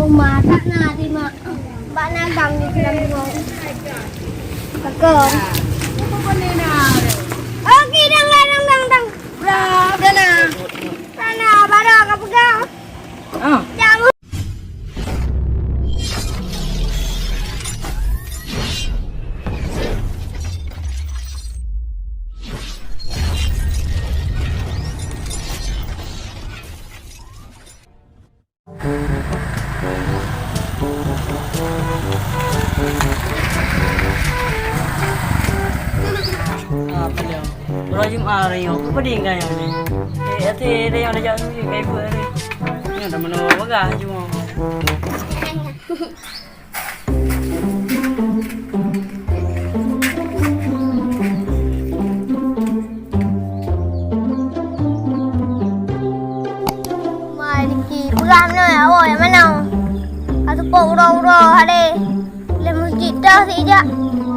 masak na di mak. Bak nagang di dalam buang. Kakak. Okey dang. Berapa na? Sana bara ka pegang. Jangan. Rajim ari yo ko ding kan ni. Ate re yo da ni kai bu re. Ni da mano waga jumo. Mai ki pulang no ya wo ya mana. Atu po uro hade. Le masjid dah si ja.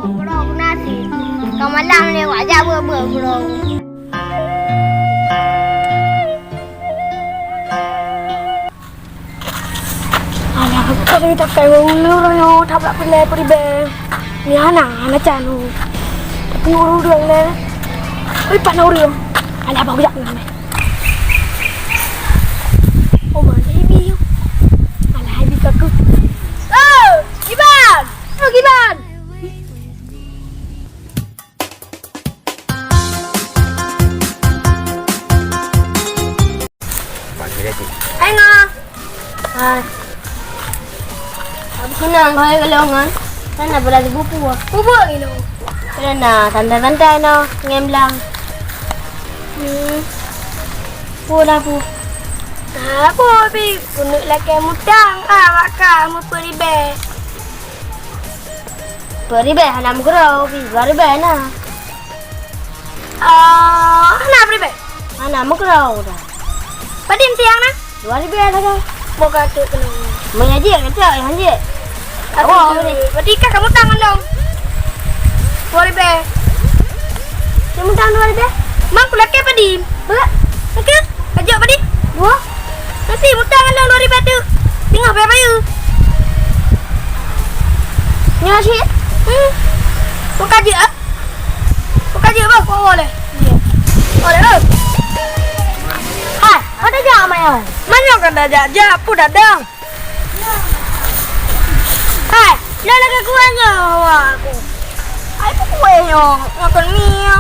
Uro nasi. Kau malam ni wajah ber. Kami tak kaya ngurus tak nak pilih peribe. Ni anak canu. Ngurus dia le. Oi panau dia. Alah bawa jak ni. Oh mana ibi? Alah ibi kaku. Oh, Iban. Iban. Hai ngah. Hai. Senang kau kelongan. Sana berada buku. Bubu ini. Kerana santai no ngemblang. Pula pu. Apa bi kunut laki mutang maka mu peribe. Peribe hanam gerau bi peribe na. Anak peribe. Hanam gerau dah. Padim siang na. Peribe dah. Boga tu kelongan. Mengaji kecak hanji. Oh, berarti kamu tangan dong. 2000. Kamu tangan 2000? Mak pula ke padi? Pula. Okey. Ajak padi. Dua. Nanti mutangan dong 2000 tu. Tengah berapa you? Nyashi. Buka je ah. Buka je bah, kau boleh. Boleh ah. Hai, ada jam mai. Mana kan dah jam, apa dah dang. Hai, dah lagi kuahnya aku. Ai pun kuahnya, makan mie.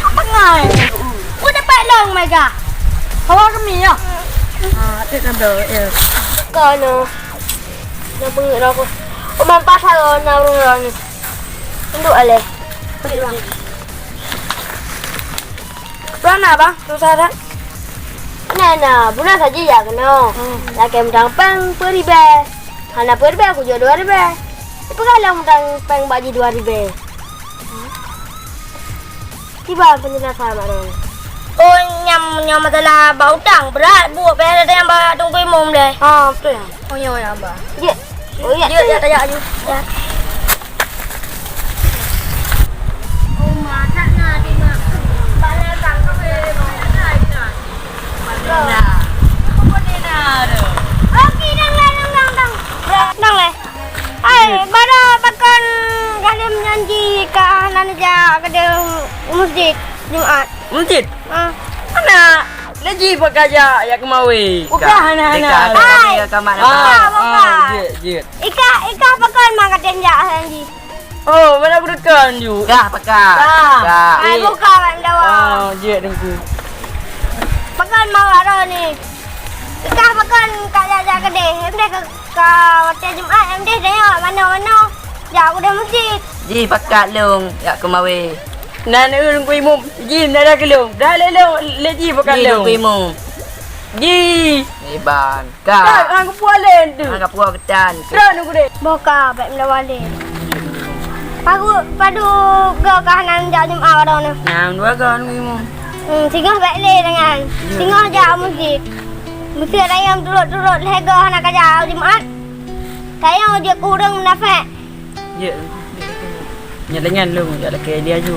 Apa ngai? Kau dapat lang mereka. Hawa ke mi ya? Tu kan dah. Kau no. Nak bengik aku. Umam pasal na urang ni. Tunduk ale. Pergi bang. Berapa bang? Tu saran. Nah, bulan saja ya kena. Lagi mudang pang peribe. Hana peribe aku jual 2000. Itu kalau mudang pang baju 2000. Tiba penjelasan mana? Oh, nyam masalah bau tang berat buat bayar ada yang bawa tunggu imam deh. Betul ya. Oh ya abah. Ya. Oh ya. Dia tanya aja. Ya. Oh, masak na di mak. Bala kang kau Okey, dang. Nang le. Ai, bara makan galim janji ke anak aja ke masjid Jumaat. Mungkin. Ah. Mana? Lagi pekerja ya kemawi. Bukan, anak-anak. Hai. Kamar Bukan. Je. Ika pakai makan janji janji. Oh, mana berkan ju? Dah pakar. Ai bukan kan dawa. Oh, je dengku. Pakai mau ada ni. Ika pakai kat jaga kedai. Hem deh ke hotel Jumaat hem deh dah mana-mana. Jauh dah masjid. Ji pakat long ya kemawi. Nan urang ku imum. Ji nada kelong. Dah le ji pakat long. Ji imum. Ji. Iban. Ka. Ang pualen tu. Ang pual ketan. Terus nunggu deh. Boka baik melawali. Padu ke kahanan jak Jumaat ada ni. Nang dua kan ku imum. Singgah baik le dengan. Singgah jak masjid. Mesti ada yang turut-turut lega nak kerja Jumaat. Saya dia kurang nafas. Ya. Nyalangan lu, ya laki dia ju.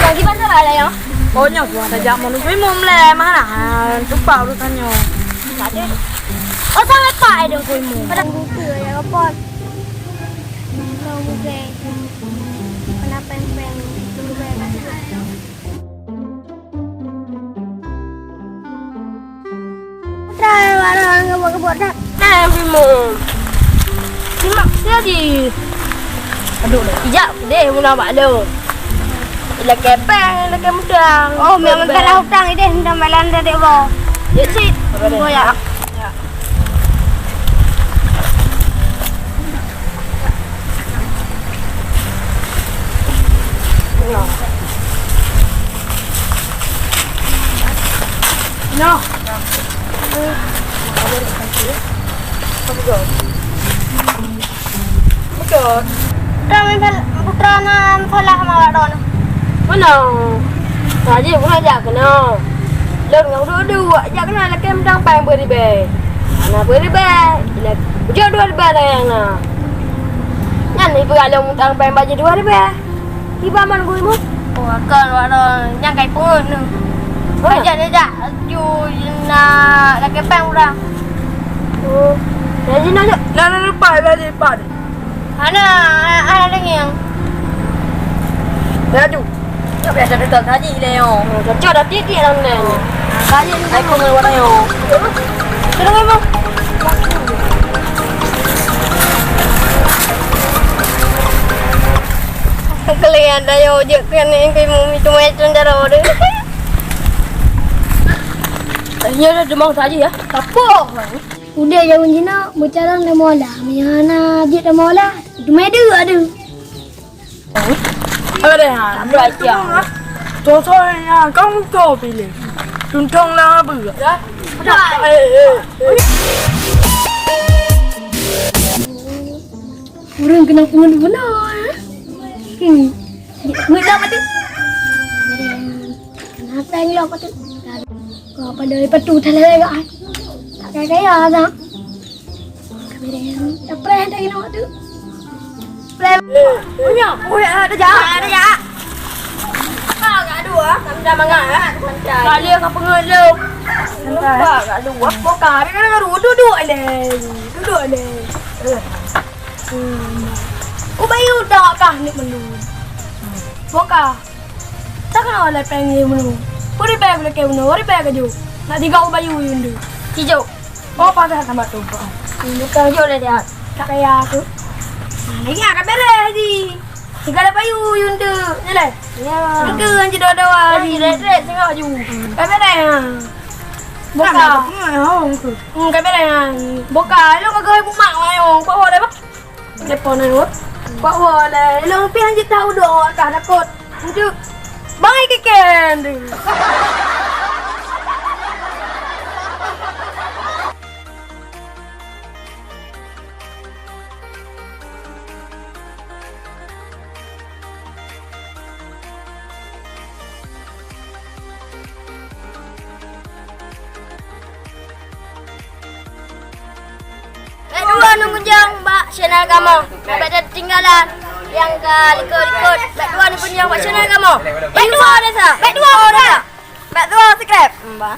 Lagi mana lah ya? Pokoknya gua ajak mau kuih mum le mana tumpah urusannya. Tadi. Oh sangat pak ada kuih mum. Pada buku ya kapot. Kau buku. Kenapa peng dulu banyak. Trai warang kebot dah. Nah kuih mum. Simak jadi. Aduh, ijak deh mula mak lo. Ila kepeng, ila kemudang. Oh, memang kalah hutang ini hendak malan dari Allah. Ya sih. Oh ya. No. Betul. Putra na salah mawadon. Mana? Tadi pun ajak kena. Lor ngau dua ajak kena lagi mendang pang beribe. Ana beribe. Ila jo dua ribe dah yang na. Nyan ibu kalau mendang pang baju 2 ribe. Tiba man gue mu. Oh, kan wadon yang kai pun. Aja ju na lagi pang orang. Oh. Jadi nak Nah, pak. Ana yang Aduh. Tak biasa dekat haji le yo. kerja dah titik dah ni. Haji ni aku dengan orang yo. Terus memang. kalian dah yo je kan yang kai mu itu macam cara orang. Ya dah demang saja ya. Apa? Udah jauh jina bercarang dah mola. Miana je dah mola. Itu ada. Ada ha. Belajar. Contohnya kamu kau pilih. Tuntang lah bữa. Orang kena pungut benar. Pungut apa tu? Kenapa yang lo apa tu? Kau apa dari patu thalai gak? Tak kaya dah. Kamera yang tak pernah dah kena tu. Punya. Ada ja. Kau gak dua, kami dah mangga. Kali kau pengen lu. Lupa gak dua. Boka, dia kan duduk le. Bayu dah kah ni menu. Boka. Tak kena oleh pengen menu. Puri bag le ke menu, ori bag ju. Nak tiga bayu yundu. Hijau. Oh, pada tambah tu. Bukan hijau dia. Tak kaya aku. Lagi ada bere di. Tiga le bayu yundu. Ni le. Ya. Tiga anje doa-doa di red tengok ju. Kau bere. Boka. Kau bere. Boka, lu kau gay bumak ayo. Kau boleh pak? Telepon ayo. Kau boleh. Lu pi anje tahu doa kan takut. Ju. Bye keken. Dua nunggu jang, Mbak channel kamu. Baca tinggalan yang ke likut. Baik dua nunggu jang, Mbak channel kamu. Baik dua dah sah. Baik dua subscribe, Mbak.